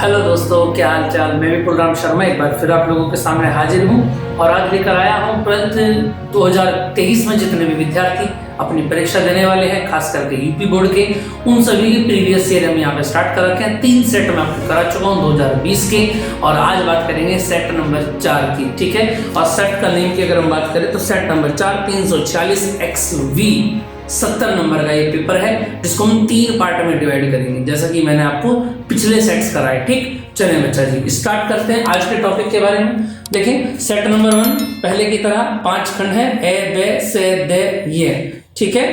Hello दोस्तों, क्या हाल चाल। मैं भी कुलराम शर्मा एक बार फिर आप लोगों के सामने हाजिर हूँ और आज लेकर आया हूँ ट्वेल्थ 2023 में जितने भी विद्यार्थी अपनी परीक्षा देने वाले हैं, खास करके यूपी बोर्ड के, उन सभी के प्रीवियस ईयर हम यहाँ पे स्टार्ट कर रखे हैं। 3 सेट में आपको करा चुका हूँ 2020 के, और आज बात करेंगे सेट नंबर 4 की। ठीक है, और सेट का नेम की अगर हम बात करें तो सेट नंबर 4 346 XV 70 नंबर का ये पेपर है, जिसको हम 3 पार्ट में डिवाइड करेंगे, जैसा कि मैंने आपको पिछले सेट्स कराए। ठीक, चलिए बच्चा जी स्टार्ट करते हैं आज के टॉपिक के बारे में। देखें, सेट नंबर 1 पहले की तरह 5 खंड है, ए बे से दे ये। ठीक है,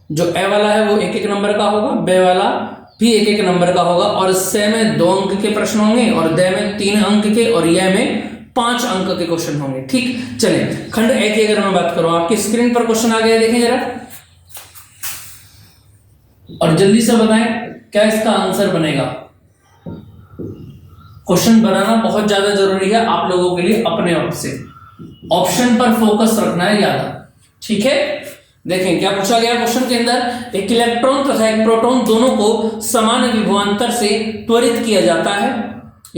जो ए वाला है वो 1-1 नंबर का होगा, बे वाला भी 1-1 नंबर का होगा, और से में 2 अंक के प्रश्न होंगे, और दे में 3 अंक के, और ये में 5 अंक के क्वेश्चन होंगे। ठीक, चलिए खंड ए की अगर मैं बात करूं, आपकी स्क्रीन पर क्वेश्चन आ गया, देखें जरा और जल्दी से बताएं क्या इसका आंसर बनेगा। क्वेश्चन बनाना बहुत ज्यादा जरूरी है आप लोगों के लिए, अपने आप से ऑप्शन पर फोकस रखना है ज्यादा। ठीक है, देखें क्या पूछा गया क्वेश्चन के अंदर। एक इलेक्ट्रॉन तथा एक प्रोटॉन दोनों को समान विभवांतर से त्वरित किया जाता है।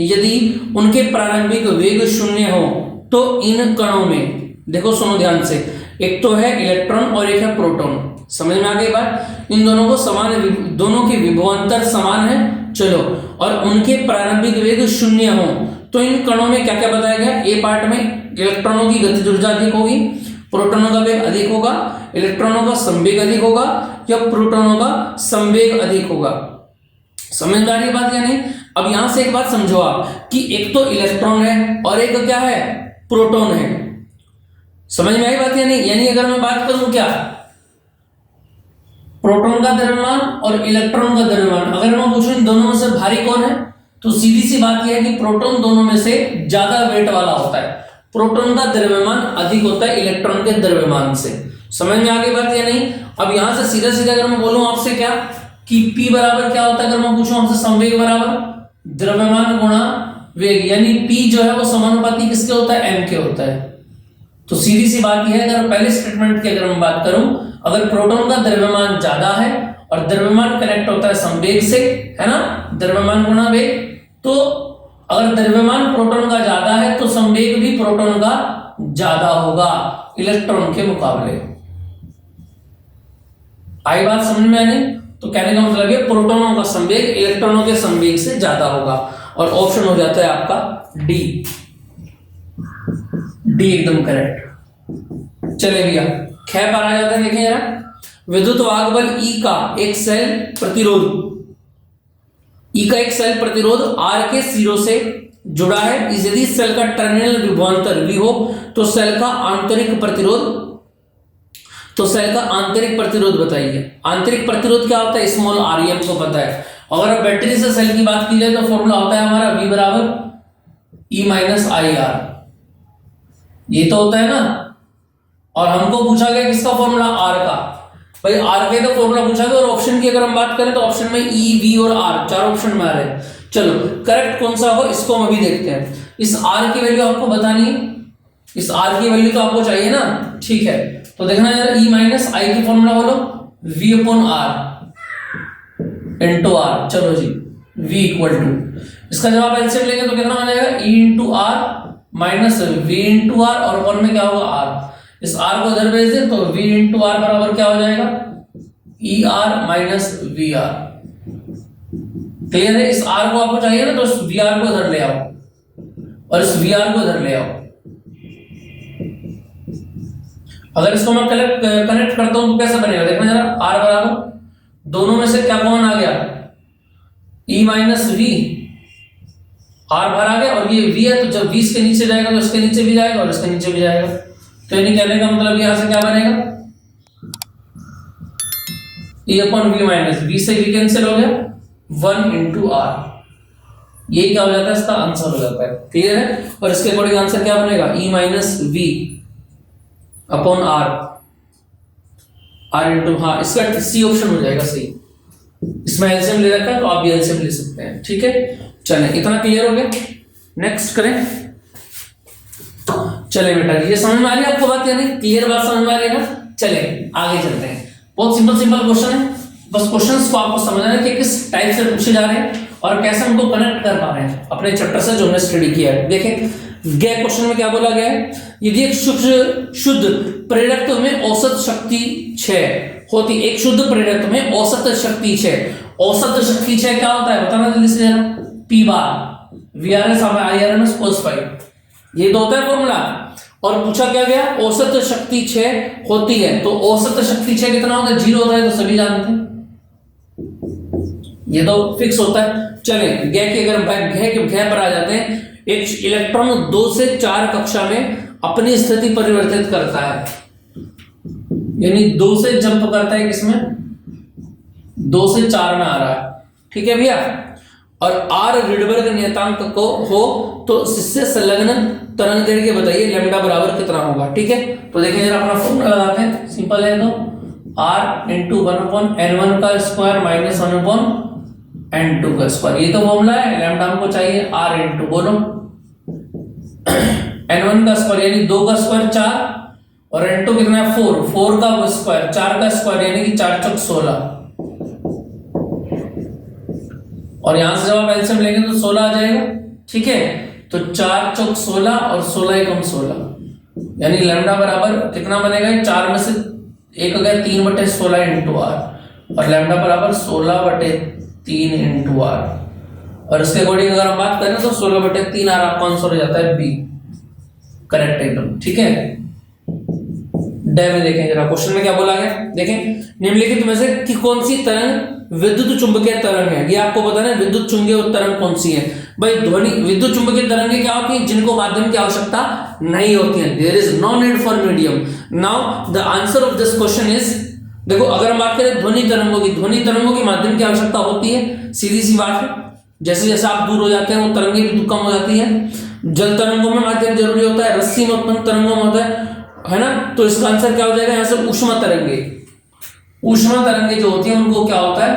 यदि उनके प्रारंभिक वेग 0 हो तो इन कणों में, देखो सुनो ध्यान से, एक तो है इलेक्ट्रॉन और एक है प्रोटॉन। समझ में आ गई बात। इन दोनों को समान, दोनों की विभवांतर समान है, चलो, और उनके प्रारंभिक वेग 0 हो तो इन कणों में क्या क्या बताया गया। ए पार्ट में इलेक्ट्रॉनों की गतिज ऊर्जा अधिक होगी, प्रोटॉनों का वेग अधिक होगा, इलेक्ट्रॉनों का संवेग अधिक होगा, या प्रोटॉनों का संवेग अधिक होगा। समझ में आ रही बात या नहीं। अब यहां से एक बात समझो आप कि एक तो इलेक्ट्रॉन है और एक क्या है, प्रोटॉन है। समझ में आई बात या नहीं। यानी अगर मैं बात करूं क्या, प्रोटॉन का द्रव्यमान और इलेक्ट्रॉन का द्रव्यमान, अगर मैं पूछूं इन दोनों में से भारी कौन है, तो सीधी सी बात यह है कि प्रोटॉन दोनों में से ज्यादा वेट वाला होता है। प्रोटॉन का द्रव्यमान अधिक होता है इलेक्ट्रॉन के द्रव्यमान से। समझ में आ गई बात या नहीं। अब यहां से सीधा सीधा अगर मैं बोलूं आपसे क्या कि P बराबर क्या होता है, अगर मैं पूछूं आपसे संवेग बराबर द्रव्यमान गुणा वेग, यानी P जो है वो समानुपाती किसके होता है, m के होता है। तो सीधी सी बात यह है, अगर पहले स्टेटमेंट की अगर मैं बात करूं, अगर प्रोटॉन का द्रव्यमान ज्यादा है और द्रव्यमान कनेक्ट होता है संवेग से, है ना, द्रव्यमान गुणा वेग, तो अगर द्रव्यमान प्रोटॉन का ज्यादा है तो संवेग भी प्रोटॉन का ज्यादा होगा इलेक्ट्रॉन के मुकाबले। आई बात समझ में आने। तो कहने का मतलब है प्रोटॉनों का संवेग इलेक्ट्रॉनों के संवेग से ज्यादा होगा, और ऑप्शन हो जाता है आपका डी। डी एकदम करेक्ट। चले भैया ख पर आ जाता है, देखें जरा। विद्युत वाहक बल E का एक सेल प्रतिरोध, E का एक सेल प्रतिरोध R के सिरों से जुड़ा है। यदि सेल का टर्मिनल विभवांतर V हो तो सेल का आंतरिक प्रतिरोध बताइए। आंतरिक प्रतिरोध क्या होता है, स्मॉल r, ये हमको पता है। अगर बैटरी से सेल की बात की जाए तो फॉर्मूला होता है हमारा V बराबर E-IR, ये तो होता है ना। और हमको पूछा गया किसका फॉर्मूला, R का। भाई R के तो फॉर्मूला पूछा गया, और ऑप्शन की अगर हम बात करें तो ऑप्शन में E, V और R 4 ऑप्शन में आ रहे हैं। चलो करेक्ट कौन सा होगा इसको हम अभी देखते हैं। इस R की वैल्यू आपको बतानी है, इस R की वैल्यू तो आपको चाहिए ना। ठीक है, तो देखना यार, E-I की फॉर्मूला बोलो, V/R into R। चलो जी, V इक्वल टू, इसका जब आप एलसीएम लेंगे तो कितना आ जाएगा, E/R माइनस V/R, और वन में क्या होगा R। इस R को इधर भेज दें तो V/R बराबर क्या हो जाएगा, ER माइनस VR। क्लियर है। इस R को आपको चाहिए ना, तो इस VR को इधर ले आओ और इस VR को इधर ले आओ। अगर इसको मैं कनेक्ट करता हूं तो कैसे बनेगा, देखना जरा। R बराबर दोनों में से क्या कॉमन आ गया, E माइनस V, R बाहर आ गया, और ये V है तो जब V इसके नीचे जाएगा तो इसके नीचे भी जाएगा और इसके नीचे भी जाएगा। तो यानी कहने का मतलब यहां से क्या बनेगा, E/V माइनस V से V कैंसिल हो गया, 1/R। ये क्या हो जाता है, इसका आंसर हो जाता है। क्लियर है। और इसके अकॉर्डिंग आंसर क्या बनेगा, E-V/R, R इंटू, हाँ इसका सी ऑप्शन हो जाएगा सही। इसमें एलसीएम ले रखा है तो आप भी एलसीएम ले सकते हैं। ठीक है, चलें इतना क्लियर हो गया। नेक्स्ट करें। चले बेटा, ये समझ में आ रही है आपको बात या नहीं, क्लियर बात समझ में आ रही है ना। चले आगे चलते हैं। बहुत सिंपल क्वेश्चन है, बस क्वेश्चंस को आपको समझना है कि किस टाइप से पूछे जा रहे हैं और कैसे उनको कनेक्ट कर पा रहे हैं अपने चैप्टर से जो हमने स्टडी किया है। देखें गए क्वेश्चन में क्या बोला गया है, यदि एक शुद्ध प्रेरकत्व में औसत शक्ति 6 होती, एक शुद्ध प्रेरकत्व में औसत शक्ति 6, औसत शक्ति 6 क्या होता है बताना जल्दी से जरा, P बार VRS IRMS cos phi, ये तो होता है फॉर्मूला। और पूछा क्या गया, औसत शक्ति 6 होती है, तो औसत शक्ति 6 कितना होता है, 0 होता है, तो सभी जानते हैं, ये तो फिक्स होता है। चले गै की अगर गै पर आ जाते हैं, एक इलेक्ट्रॉन 2 से 4 कक्षा में अपनी स्थिति परिवर्तित करता है, यानी 2 से जंप करता है, किसमें 2 से 4 में आ रहा है, ठीक है भैया। और R रिडबर्ग नियतांक को हो तो इससे संलग्न तरंग दैर्घ्य बताइए लैम्डा बराबर कितना होगा, ठीक है। तो देखिए जरा अपना फॉर्मूला लगाते हैं, सिंपल है, तो R इंटू 1/n1 का स्क्वायर माइनस 1/n2 का स्क्वायर, ये तो फॉर्मूला है। लैम्डा हमको चाहिए R इंटू बोलो n1 का स्क्वायर यानी 2 का स्क्वायर 4, और n2 कितना है 4 का स्क्वायर 4 का स्क्वायर यानी कि 4 चौक 16, और यहां से जब आप एलसीएम लेंगे तो 16 आ जाएगा, ठीक है। तो 4 चौक 16 और 16 एकम 16, यानी लैम्डा बराबर कितना बनेगा, 4 में से 1 हो गया 3/16 इंटू R, और लैम्डा बराबर 16/3 इंटू R, और इसके अकॉर्डिंग अगर हम बात करें तो 16/3 R आपका आंसर हो जाता है B, करेक्ट एकदम, ठीक है। डे में देखें जरा क्वेश्चन में क्या बोला गया, देखें निम्नलिखित में से कि कौन सी तरंग विद्युत चुंबकीय तरंग है, ये आपको बताना है विद्युत चुंबकीय तरंग कौन सी है भाई। ध्वनि विद्युत चुंबकीय तरंगें क्या होती हैं, जिनको माध्यम की आवश्यकता नहीं होती है, there is no need for medium. Now the answer of this question is, देखो अगर हम बात करें ध्वनि तरंगों की माध्यम की आवश्यकता होती है, सीधी सी बात है, जैसे जैसे आप दूर हो जाते हैं वो तरंगें भी कम हो जाती है। जल तरंगों में माध्यम जरूरी होता है, रस्सी में उत्पन्न तरंगों में होता है ना। तो इसका आंसर क्या हो जाएगा यहां से, ऊष्मा तरंगे जो होती है उनको क्या होता है,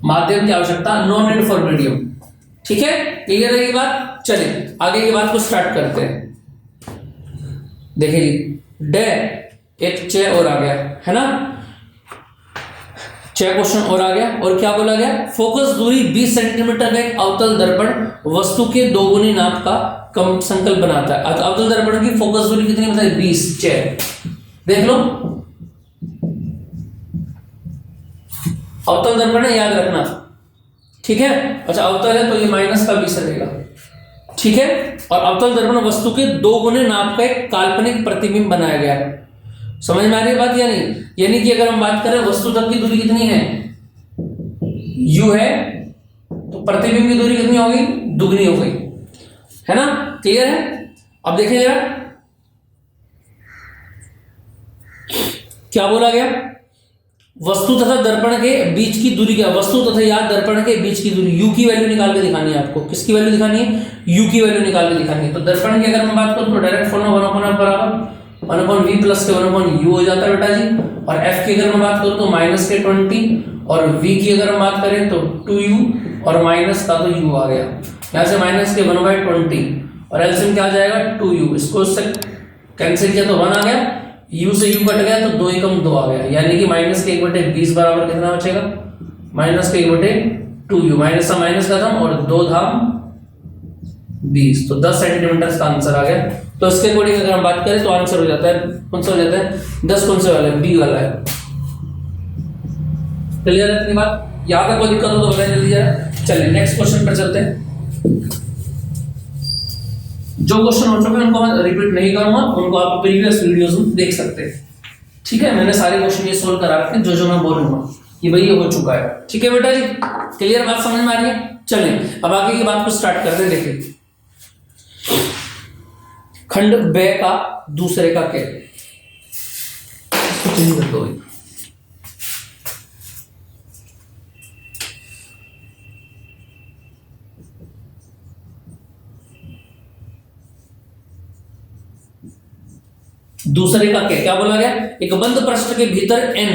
माध्यम की आवश्यकता, नो नीड फॉर मीडियम, ठीक है। क्लियर है ये बात, चलिए आगे की बात को स्टार्ट करते हैं। देखिए जी डे एक 6 और आ गया है ना, 6 क्वेश्चन और आ गया, और क्या बोला गया, फोकस दूरी 20 सेंटीमीटर का एक अवतल दर्पण वस्तु के दोगुनी नाप का कम संकल्प बनाता है। अवतल दर्पण की फोकस दूरी कितनी बताइए, 20, 6, देख लो अवतल दर्पण है, याद रखना, ठीक है। अच्छा अवतल है तो ये माइनस का 20 रहेगा, ठीक है। और अवतल दर्पण वस्तु के 2 गुने नाप का एक काल्पनिक प्रतिबिंब बनाया गया है, समझ में आ रही है बात या नहीं। यानी कि अगर हम बात करें वस्तु तक की दूरी कितनी है, u है, तो प्रतिबिंब की दूरी कितनी होगी, दुगनी हो गई, है ना, क्लियर है। अब देखिए जरा क्या बोला गया, वस्तु तथा दर्पण के बीच की दूरी क्या, वस्तु तथा या दर्पण के बीच की दूरी, u की वैल्यू निकाल के दिखानी है आपको, किसकी वैल्यू दिखानी है, u की वैल्यू निकाल के दिखानी है। तो दर्पण की अगर हम बात करूं तो डायरेक्ट फॉर्मूला 1/f बराबर 1/v प्लस के 1/u हो जाता है बेटा जी। और f की अगर मैं बात करूं तो माइनस के 20, और v की अगर हम बात करें तो 2u, और माइनस का तो u आ गया, यहां से माइनस के 1/20, और एलसीएम क्या आ जाएगा 2u, इसको इससे कैंसिल किया तो 1 आ गया, u से u कट गया तो 2 एकम 2 आ गया, यानी कि माइनस के 1/20 बराबर कितना बचेगा, माइनस के 1/2u, माइनस का माइनस खत्म और 2 धाम 20, तो 10 सेंटीमीटर का आंसर आ गया। तो इसके अकॉर्डिंग अगर हम बात करें तो आंसर हो जाता है, कौन सा हो जाता है, 10 कौन से वाला है, बी वाला है। क्लियर है इतनी बात, यहां तक कोई दिक्कत हो तो बताइए जल्दी जरा। चलिए नेक्स्ट क्वेश्चन पर चलते हैं। जो क्वेश्चन हो चुके हैं उनको मैं रिपीट नहीं करूंगा, उनको आप प्रीवियस वीडियोस में देख सकते हैं, ठीक है। मैंने सारे क्वेश्चन ये सोल्व करा रखे हैं, जो जो मैं बोलूंगा कि भाई ये हो चुका है, ठीक है बेटा जी। क्लियर बात समझ में आ रही है, चलिए अब आगे की बात को स्टार्ट करते हैं। देखिए खंड ब का दूसरे का क्या, चेंज कर दो भाई। दूसरे का क्या बोला गया, एक बंद पृष्ठ के भीतर n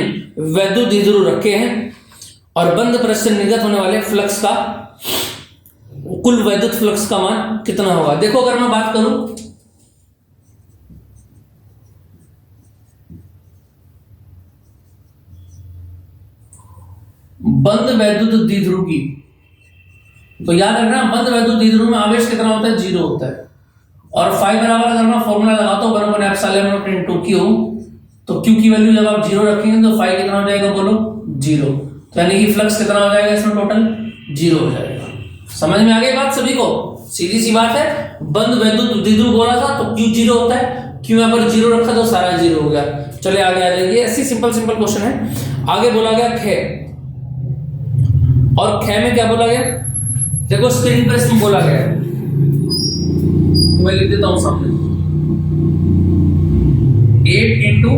वैद्युत द्विध्रुव रखे हैं और बंद पृष्ठ से निर्गत होने वाले फ्लक्स का कुल वैद्युत फ्लक्स का मान कितना होगा। देखो अगर मैं बात करूं बंद वैद्युत द्विध्रुव की, तो याद रखना बंद वैद्युत द्विध्रुव में आवेश कितना होता है, 0 होता है। और फाई बराबर अगर मैं फॉर्मूला लगाता हूँ 1/ε0 इनटू क्यू, तो क्यू की वैल्यू जब आप 0 रखेंगे तो फाई कितना हो जाएगा बोलो, 0। तो यानी कि फ्लक्स कितना हो जाएगा इसमें, टोटल 0 हो जाएगा। समझ में आ गई बात सभी को? सीधी सी बात है, बंद वैद्युत द्विध्रुव बोला था तो क्यू 0 होता है, क्यू यहाँ पर 0 रखा तो सारा 0 हो गया। चलिए आगे आ जाइए, ऐसी सिंपल क्वेश्चन है। आगे बोला गया खे, और खे में क्या बोला गया, देखो स्क्रीन पर इसमें बोला गया है, मैं लिख देता हूं सामने, 8 इंटू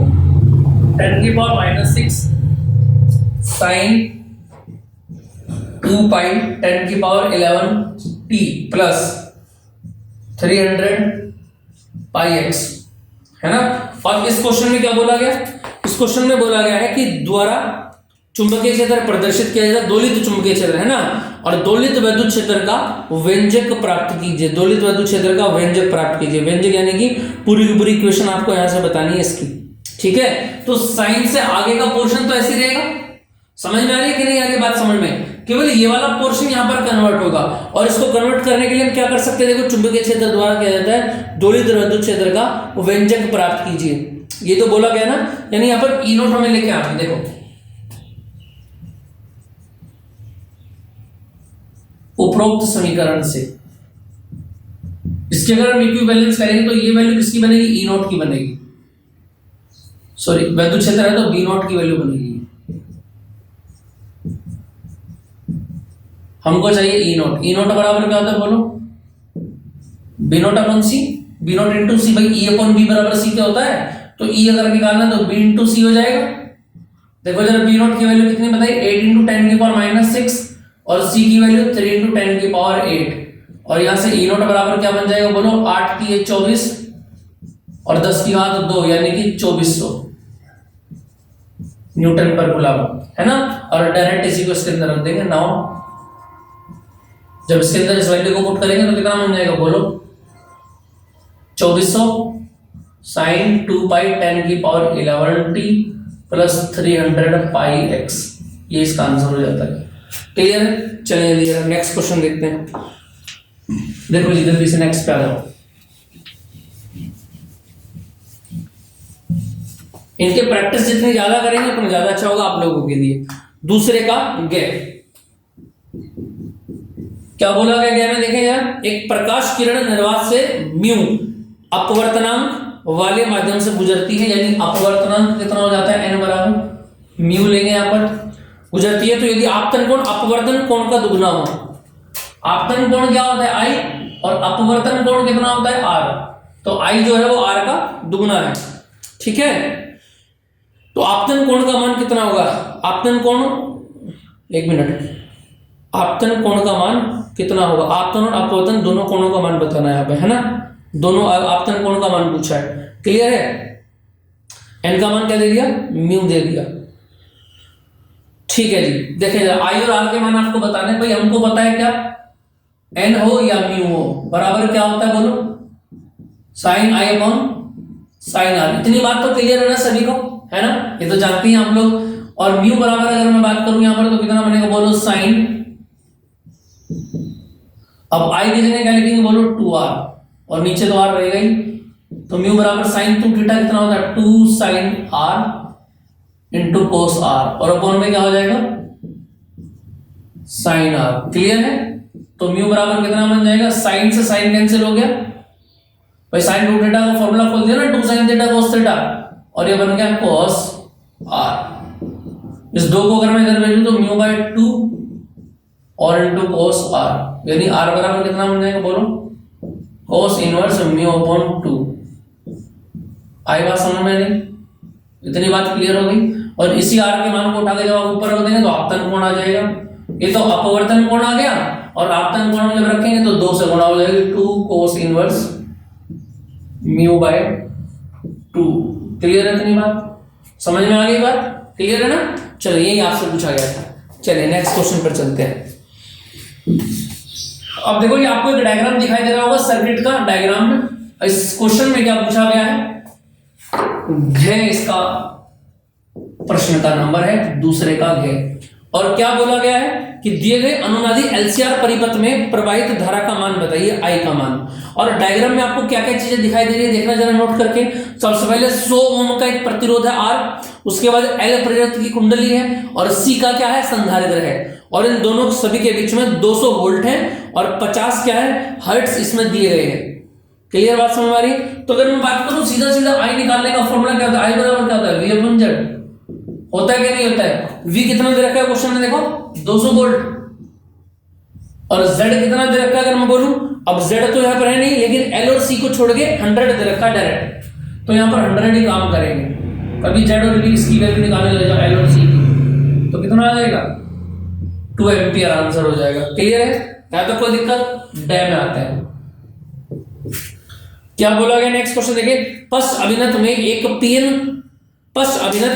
10⁻⁻6 साइन 2 पाई 10⁻11t प्लस 300 पाई x, है ना। और इस क्वेश्चन में क्या बोला गया, इस क्वेश्चन में बोला गया है कि द्वारा चुंबकीय क्षेत्र प्रदर्शित किया जाता है, दोलित चुंबकीय क्षेत्र, है ना। और दोलित वैद्युत क्षेत्र का व्यंजक प्राप्त कीजिए, दोलित वैद्युत क्षेत्र का व्यंजक प्राप्त कीजिए। व्यंजक यानी कि पूरी की पूरी इक्वेशन आपको यहां से बतानी है इसकी, ठीक है। तो साइन से आगे का पोर्शन तो ऐसे ही रहेगा, समझ में आ रही है कि नहीं आ रही बात समझ में? केवल ये वाला पोर्शन यहां पर कन्वर्ट होगा, और इसको कन्वर्ट करने के लिए हम क्या कर सकते हैं, देखो चुंबकीय क्षेत्र द्वारा किया जाता है दोलित वैद्युत क्षेत्र का व्यंजक प्राप्त कीजिए, ये तो बोला गया ना। यानी यहां पर ई नोट हमें लेके आते, देखो उपरोक्त समीकरण से इसके अगर हम इक्विवेलेंस करेंगे तो ये वैल्यू किसकी बनेगी, ई नोट की बनेगी, सॉरी वैद्युत क्षेत्र है तो बी नोट की वैल्यू बनेगी। हमको चाहिए ई नोट, ई नोट बराबर क्या होता है बोलो, बी नोट अपॉन सी, बी नोट इंटू सी, भाई ई अपॉन बी बराबर सी क्या होता है, तो ई अगर निकालना तो बी इंटू सी हो जाएगा। देखो जरा बी नोट की वैल्यू कितनी बताई, 8 इंटू 10⁻⁻6 और सी की वैल्यू 3 इंटू 10⁸, और यहां से ई नोट बराबर क्या बन जाएगा बोलो, 8 की 24 और 10 की घात 2 यानी कि 2400 न्यूटन पर कूलम, है ना। और डायरेक्ट इसी को इसके अंदर रख देंगे 9, जब इसके अंदर इस वैल्यू को पुट करेंगे तो कितना बन जाएगा बोलो, 2400 साइन 2 पाई 10⁻11t प्लस 300 पाई x, ये इसका आंसर हो जाता है। क्लियर है? चलिए नेक्स्ट क्वेश्चन देखते हैं। देखो जी जल्दी से नेक्स्ट पे आ जाओ। इनके प्रैक्टिस जितनी ज्यादा करेंगे उतना ज्यादा अच्छा होगा आप लोगों के लिए। दूसरे का गैप क्या बोला गया, गैप में देखें यार, एक प्रकाश किरण निर्वात से म्यू अपवर्तनांक वाले माध्यम से गुजरती है, यानी अपवर्तनांक कितना हो जाता है, n बराबर म्यू लेंगे यहां पर, गुजरती है। तो यदि आपतन कोण अपवर्तन कोण का दुगना हो, आपतन कोण क्या होता है I, और अपवर्तन कोण कितना होता है R, तो I जो है वो R का दुगना है, ठीक है। तो आपतन कोण का मान कितना होगा, आपतन कोण, एक मिनट, आपतन कोण का मान कितना होगा, आपतन और अपवर्तन दोनों कोणों का मान बताना है यहाँ पे, है ना। दोनों आपतन कोण का मान पूछा है, क्लियर है। n का मान क्या दे दिया, म्यू दे दिया, ठीक है जी। देखें आई और आर के मान आपको बताने, भाई हमको पता है क्या, एन हो या म्यू हो बराबर क्या होता है बोलो, sine I upon sine R. इतनी बात तो क्लियर है ना सभी को, है ना, ये तो जानते हैं आप लोग। और म्यू बराबर अगर मैं बात करूं यहां पर तो कितना बनेगा बोलो, साइन, अब आई की जगह क्या लिखेंगे बोलो 2r, और नीचे तो r रहेगा ही, तो म्यू बराबर साइन 2 थीटा कितना होता है 2 sine r into cos R, और अपॉन में क्या हो जाएगा साइन आर, क्लियर है। तो म्यू बराबर कितना बन जाएगा, साइन से साइन कैंसिल हो गया, भाई साइन 2 थीटा का फॉर्मूला खोल दिया ना, 2 साइन थीटा कोस थीटा, और ये बन गया कोस आर। इस दो को अगर मैं इधर भेजूं तो म्यू बाय 2 और इंटू कोस आर, यानी आर बराबर कितना बन जाएगा बोलो, कोस इनवर्स म्यू अपॉन 2। आई बात समझ में नहीं, इतनी बात क्लियर हो गई। और इसी आर के मान को उठा के जब आप ऊपर रख देंगे तो आपतन कोण आ जाएगा, ये तो अपवर्तन कोण आ गया, और आपतन कोण जब रखेंगे तो 2 से गुणा हो जाएगी, 2 cos inverse mu by 2। Clear है इतनी बात, समझ में आ गई बात, क्लियर है ना। चलिए यही आपसे पूछा गया था। चलिए नेक्स्ट क्वेश्चन पर चलते हैं। अब देखो ये आपको एक डायग्राम दिखाई दे रहा होगा सर्किट का डायग्राम में। इस क्वेश्चन में क्या पूछा गया है, घ इसका प्रश्न का नंबर है, दूसरे का घ, और क्या बोला गया है कि दिए गए अनुनादी एलसीआर परिपथ में प्रवाहित धारा का मान बताइए, आई का मान। और डायग्राम में आपको क्या क्या चीजें दिखाई दे रही है देखना जरा नोट करके। सबसे पहले 100 ओम का एक प्रतिरोध है आर, उसके बाद एल प्रेरित की कुंडली है और सी का क्या है, संधारित्र है, और इन दोनों सभी के बीच में 200 वोल्ट है और 50 क्या है, हर्ट्ज इसमें दिए गए हैं। क्लियर बात समझ आ रही? तो अगर मैं बात करूं सीधा सीधा आई निकालने का फॉर्मूला क्या होता है, आई बराबर क्या होता है, वी अपॉन जेड होता है कि नहीं होता है। वी कितना दे रखा है क्वेश्चन में देखो 200 वोल्ट, और z कितना दे रखा है अगर मैं बोलूं, अब z तो यहां पर है नहीं, लेकिन l और c को छोड़ के 100 दे रखा है डायरेक्ट, तो यहां पर 100 ही काम करेंगे। कभी z और v इसकी वैल्यू निकालने लगे l और c की, तो कितना आ जाएगा, 2 एम्पियर आंसर हो जाएगा। क्लियर है? यहां तक कोई दिक्कत? डैम में आते हैं। क्या बोला गया नेक्स्ट क्वेश्चन देखिए, पश्च अभिनत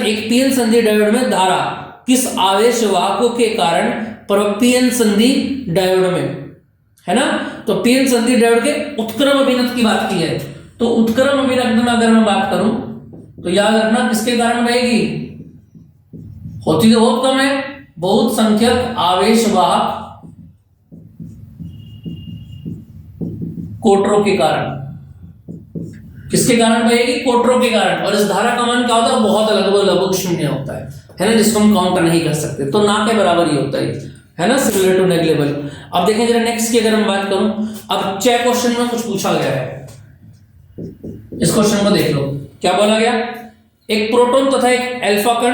एक पीएन संधि डायोड में धारा किस आवेश वाहकों के कारण पीएन संधि डायोड में, है ना। तो पीएन संधि डायोड के उत्क्रम अभिनत की बात की है, तो उत्क्रम अभिनत में अगर मैं बात करूं तो याद रखना किसके कारण रहेगी, होती तो बहुत कम है, बहुत संख्यक आवेश वाहक कोटरों के कारण। किसके कारण बहेगी, कोटरों के कारण। और इस धारा का मान क्या होता है, बहुत लगभग शून्य होता है ना, जिसको हम काउंट नहीं कर सकते, तो ना के बराबर ही होता है ना, सिमिलर टू नेग्लिजिबल। अब देखें जरा नेक्स्ट की अगर मैं बात करूं, अब 6 क्वेश्चन में कुछ पूछा गया है, इस क्वेश्चन को देख लो। क्या बोला गया, एक प्रोटॉन तथा एक अल्फा कण,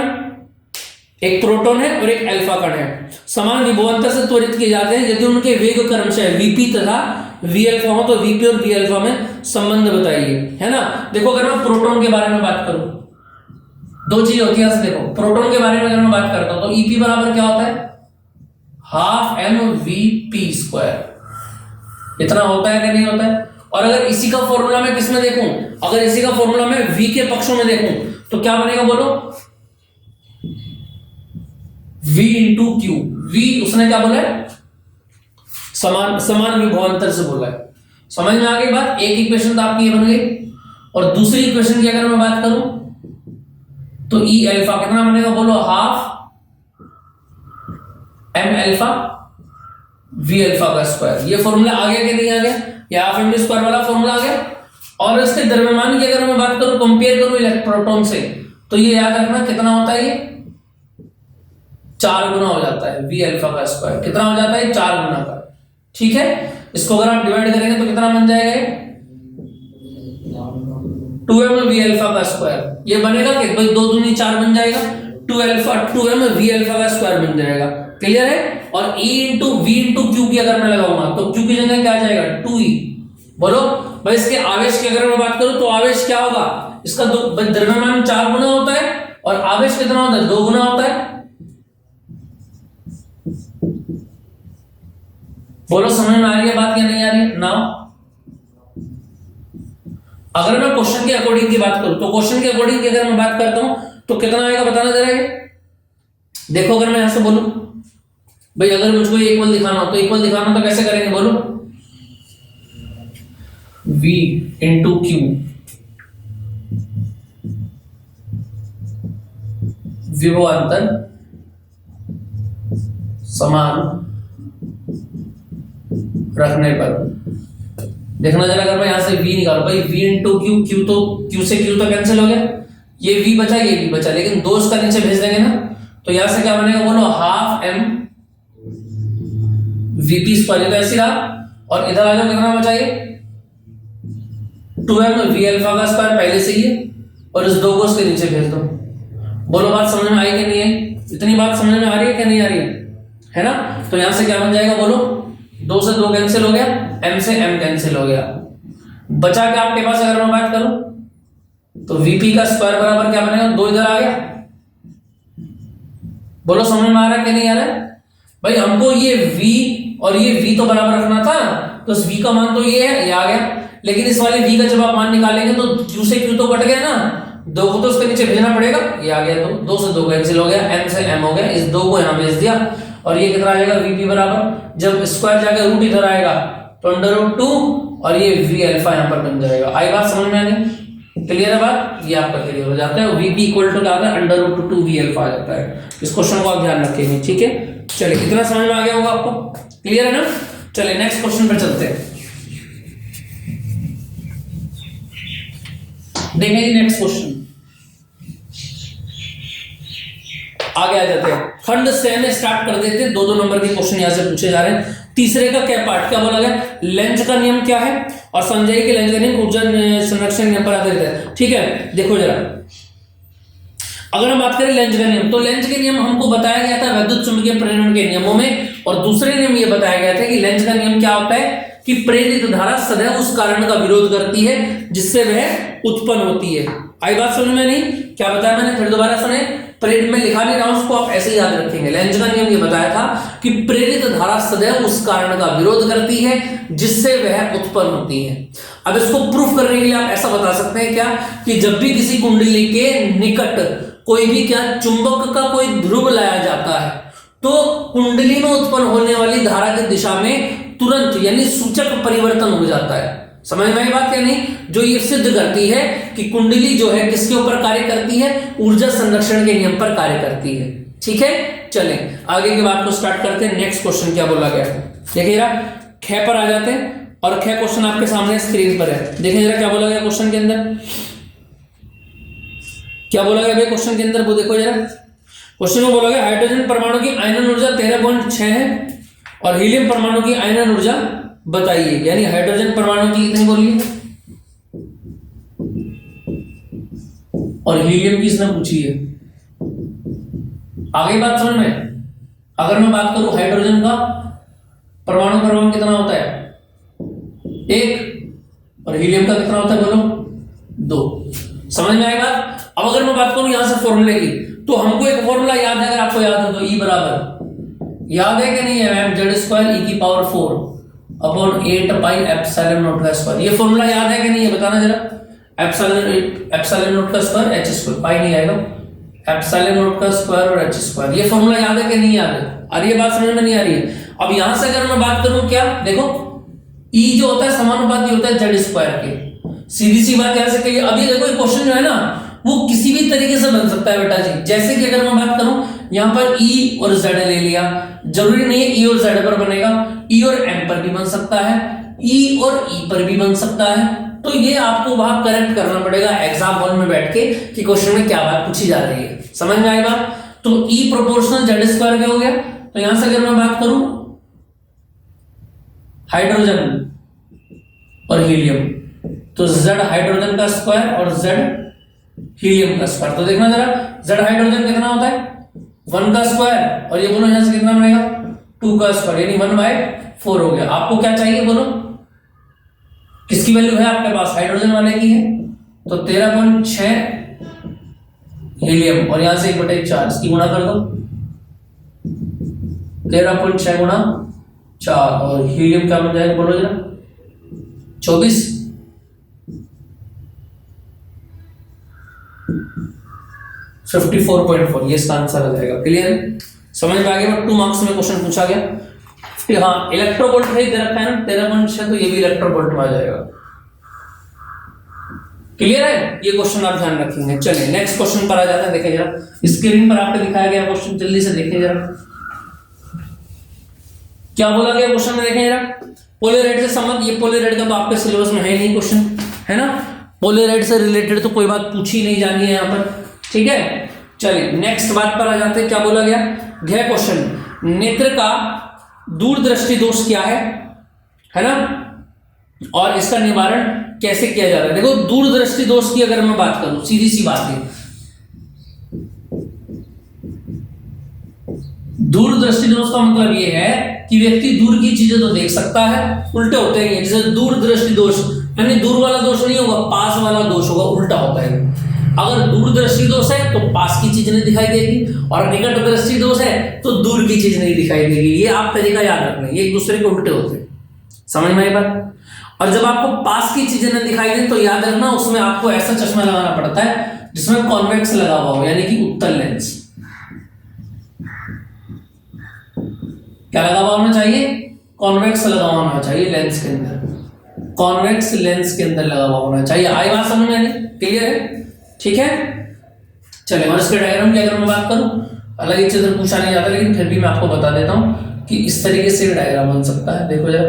एक प्रोटॉन है और एक अल्फा कण है, समान विभवांतर से त्वरित किए जाते हैं यदि उनके वेग क्रमशः वीपी तथा वी अल्फा हो, तो वीपी और वी अल्फा में संबंध बताइए, है ना। देखो अगर मैं प्रोटॉन के बारे में बात करूं, दो चीज होती है, देखो प्रोटॉन के बारे में अगर मैं बात करता हूं तो ईपी बराबर क्या होता है, half M V P square, इतना होता है कि नहीं होता है। और अगर इसी का फॉर्मूला मैं किस में देखूं, अगर इसी का फॉर्मूला मैं वी के पक्षों में देखूं तो क्या बनेगा बोलो, v इंटू क्यू। v उसने क्या बोला है, समान विभवांतर से बोला है। समझ में आ गई बात। एक इक्वेशन तो आपकी ये बन गई, और दूसरी इक्वेशन की अगर मैं बात करूं तो ई अल्फा कितना बनेगा बोलो, half M alpha V alpha का स्क्वायर। ये फॉर्मूला आ गया कि नहीं आ गया, ये हाफ एम वी स्क्वायर वाला फॉर्मूला आ गया। और इसके द्रव्यमान की अगर मैं बात करूं, कंपेयर करूं इलेक्ट्रोटॉन से, तो ये याद रखना कितना होता है, ये 4 गुना हो जाता है वी अल्फा का स्क्वायर। कितना हो जाता है, 4 गुना का। ठीक है, इसको अगर आप डिवाइड करेंगे तो कितना बन जाएगा, 2m वी अल्फा का स्क्वायर। ये बनेगा कि भाई 2 दूनी 4 बन जाएगा, 2m वी अल्फा का स्क्वायर बन जाएगा। क्लियर है। और e into V into Q की अगर मैं लगाऊंगा तो क्यू की जगह क्या आ जाएगा, 2e। बोलो भाई इसके आवेश की अगर मैं बात करूं तो आवेश क्या होगा, इसका द्रव्यमान 4 गुना होता है और आवेश कितना होता है, 2 गुना होता है। बोलो समझ में आ रही है बात या नहीं आ रही है ना। अगर मैं क्वेश्चन के अकॉर्डिंग की बात करूं तो क्वेश्चन के अकॉर्डिंग की अगर मैं बात करता हूं तो कितना आएगा बताना जरा। देखो अगर मैं यहां से बोलूं भाई अगर मुझको इक्वल दिखाना हो तो इक्वल दिखाना तो कैसे करेंगे, बोलो v इंटू क्यू विभवांतर समान रखने पर देखना जरा, अगर मैं यहां से v निकालू भाई v इंटू क्यू, क्यू तो q से q तो कैंसिल हो गया, ये v बचा ये v बचा, लेकिन 2 इसका नीचे भेज देंगे ना तो यहां से क्या बनेगा बोलो, हाफ m vp स्क्वायर। तो ऐसे रहा और इधर आ जाओ कितना बचा ये 2m v अल्फा का स्क्वायर पहले से ही है और इस 2 को इसके नीचे भेज दो। बोलो बात समझ में आई कि नहीं है, इतनी बात समझ में आ रही है कि नहीं आ रही है ना। तो यहां से क्या बन जाएगा बोलो, 2 से 2 कैंसिल हो गया, m से m कैंसिल हो गया, बचा के आपके पास अगर मैं बात करूं तो vp का स्क्वायर बराबर क्या बनेगा, 2 इधर आ गया। बोलो समझ में आ रहा है कि नहीं आ रहा है भाई। हमको ये v और ये v तो बराबर रखना था, तो इस v का मान तो ये है, ये आ गया, लेकिन इस वाले v का जब आप मान निकालेंगे तो q से q तो कट गया ना, 2 को तो उसके नीचे भेजना पड़ेगा, ये आ गया, तो 2 से 2 कैंसिल हो गया, m से m हो गया, इस 2 को यहां भेज दिया और ये कितना आ जाएगा vp बराबर, जब स्क्वायर जाके रूट इधर आएगा तो √2 और ये v अल्फा यहां पर बन जाएगा। आई बात समझ में आ गई। क्लियर है बात, ये आपका क्लियर हो जाता है। वीपी इक्वल टू क्या आता है, अंडर रूट 2 वी अल्फा आ जाता है। इस क्वेश्चन को आप ध्यान रखेंगे, ठीक है। चलिए इतना समझ में आ गया होगा आपको, क्लियर है ना। चलिए नेक्स्ट क्वेश्चन पर चलते हैं, देखेंगे नेक्स्ट क्वेश्चन। आगे आ जाते हैं, खंड से में स्टार्ट कर देते हैं। 2-2 नंबर के क्वेश्चन यहां से पूछे जा रहे हैं। तीसरे का क्या पार्ट, क्या बोला गया, लेंज का नियम क्या है और समझाइए कि लेंज का नियम ऊर्जा संरक्षण नियम पर आधारित है। ठीक है, देखो जरा, अगर हम बात करें लेंज का नियम, तो लेंज के नियम हमको बताया गया था विद्युत चुंबकीय प्रेरण के नियमों में, और दूसरे नियम ये बताया गया था कि लेंज का नियम क्या होता है कि प्रेरित धारा सदैव उस कारण का विरोध करती है जिससे वह उत्पन्न होती है। आई बात समझ में नहीं, क्या बताया मैंने, फिर दोबारा सुने, प्रेरित में लिखा नहीं रहा हूं, उसको आप ऐसे ही याद रखेंगे। लेंज का नियम ये बताया था कि प्रेरित धारा सदैव उस कारण का विरोध करती है जिससे वह उत्पन्न होती है। अब इसको प्रूफ करने के लिए आप ऐसा बता सकते हैं क्या, कि जब भी किसी कुंडली के निकट कोई भी क्या चुंबक का कोई ध्रुव लाया जाता है तो कुंडली में उत्पन्न होने वाली धारा की दिशा में तुरंत यानी सूचक परिवर्तन हो जाता है। समझ में आई बात या नहीं, जो ये सिद्ध करती है कि कुंडली जो है किसके ऊपर कार्य करती है, ऊर्जा संरक्षण के नियम पर कार्य करती है। ठीक है, चलें आगे की बात को स्टार्ट करते हैं। नेक्स्ट क्वेश्चन क्या बोला गया है, देखिए जरा, ख पर आ जाते हैं, और ख क्वेश्चन आपके सामने स्क्रीन पर है। देखिए जरा क्या बोला गया क्वेश्चन के अंदर, क्या बोला गया भाई क्वेश्चन के अंदर, वो देखो जरा। क्वेश्चन में बोला गया हाइड्रोजन परमाणु की आयनन ऊर्जा 13.6 है और हीलियम परमाणु की आयनन ऊर्जा बताइए। यानी हाइड्रोजन परमाणु की कितनी बोली और हीलियम की इसने पूछी है। आगे बात समझ में, अगर मैं बात करूं हाइड्रोजन का परमाणु क्रमांक कितना होता है 1 और हीलियम का कितना होता है बोलो 2। समझ में आई बात। अब अगर मैं बात करूं यहां से फॉर्मूले की, तो हमको एक फॉर्मूला याद है, अगर आपको याद हो तो E बराबर, याद है कि नहीं है मैम, जेड स्क्वायर ई की power 4 upon 8 pi epsilon not का स्क्वायर। ये फॉर्मूला याद है कि नहीं है, बताना जरा। एप्सिलॉन नॉट का स्क्वायर एच स्क्वायर, पाई नहीं आएगा, एप्सिलॉन नॉट का स्क्वायर और एच स्क्वायर। ये फॉर्मूला याद है कि नहीं याद है, आ रही है बात समझ में नहीं आ रही है। अब यहां से अगर मैं बात करूं क्या, देखो E जो होता है समानुपाती होता है जेड स्क्वायर के, सीधी सी बात यहां से कहिए। अभी देखो ये क्वेश्चन जो है ना वो किसी भी तरीके से बन सकता है बेटा जी। जैसे कि अगर मैं बात करूं यहां पर E और Z ले लिया, जरूरी नहीं है E और Z पर बनेगा, E और M पर भी बन सकता है, E और E पर भी बन सकता है। तो ये आपको वहां करेक्ट करना पड़ेगा एग्जाम हॉल में बैठ के कि क्वेश्चन में क्या बात पूछी जा रही है। समझ में आई बात। तो E प्रोपोर्शनल जेड स्क्वायर क्या हो गया, तो यहां से अगर मैं बात करूं हाइड्रोजन और हीलियम, तो Z हाइड्रोजन का स्क्वायर और Z हीलियम का स्क्वायर। तो देखना जरा, Z हाइड्रोजन कितना होता है 1 का स्क्वायर, और ये बोलो यहां से कितना बनेगा 2 का स्क्वायर, यानी 1/4 हो गया। आपको क्या चाहिए बोलो, किसकी वैल्यू है आपके पास, हाइड्रोजन वाले की है, तो 13.6 हीलियम और यहां से 1/4 इसकी गुणा कर दो, 13.6 गुणा 4 और हीलियम क्या बन जाएगा बोलो जरा 24। 54.4 ये इसका आंसर आ जाएगा। क्लियर है, समझ में आ गया। 2 मार्क्स में क्वेश्चन पूछा गया। हाँ इलेक्ट्रोवोल्ट है दे रखा है ना 13.6, तो ये भी इलेक्ट्रोवोल्ट में आ जाएगा। क्लियर है, ये क्वेश्चन आप ध्यान रखेंगे। चलिए नेक्स्ट क्वेश्चन पर आ जाते हैं। देखिए जरा स्क्रीन पर आपको दिखाया गया क्वेश्चन, जल्दी से देखिए जरा क्या बोला गया क्वेश्चन में। देखिए जरा पोलराइड से संबंध, ये पोलराइड का तो आपके सिलेबस में है नहीं क्वेश्चन, है ना। पोलराइड से रिलेटेड तो कोई बात पूछी नहीं जानी है यहाँ पर, ठीक है। चलिए नेक्स्ट बात पर आ जाते हैं। क्या बोला गया, यह क्वेश्चन नेत्र का दूरदृष्टि दोष क्या है ना, और इसका निवारण कैसे किया जा रहा है। देखो दूरदृष्टि दोष की अगर मैं बात करूं, सीधी सी बात है, दूरदृष्टि दोष का मतलब यह है कि व्यक्ति दूर की चीजें तो देख सकता है, उल्टे होते हैं। जैसे दूरदृष्टि दोष यानी दूर वाला दोष नहीं होगा, पास वाला दोष होगा, उल्टा होता है। अगर दूरदृष्टि दोष है तो पास की चीज नहीं दिखाई देगी, और निकट दृष्टि दोष है तो दूर की चीज नहीं दिखाई देगी। ये आप तरीका याद रखना, ये एक दूसरे के उल्टे होते हैं। समझ में आई बात। और जब आपको पास की चीजें न दिखाई दे तो याद रखना उसमें आपको ऐसा चश्मा लगाना पड़ता है जिसमें कॉन्वेक्स लगा हुआ हो, यानी कि उत्तल लेंस। क्या लगा हुआ होना चाहिए, कॉन्वेक्स लगा हुआ होना चाहिए लेंस के अंदर। कॉन्वेक्स लेंस के अंदर लगा हुआ होना चाहिए। आई बात समझ में नहीं? क्लियर है? ठीक है, चलिए। और इसके डायग्राम की अगर मैं बात करूं, अलग एक चित्र पूछा नहीं जाता, लेकिन फिर भी मैं आपको बता देता हूं कि इस तरीके से डायग्राम बन सकता है। देखो जरा,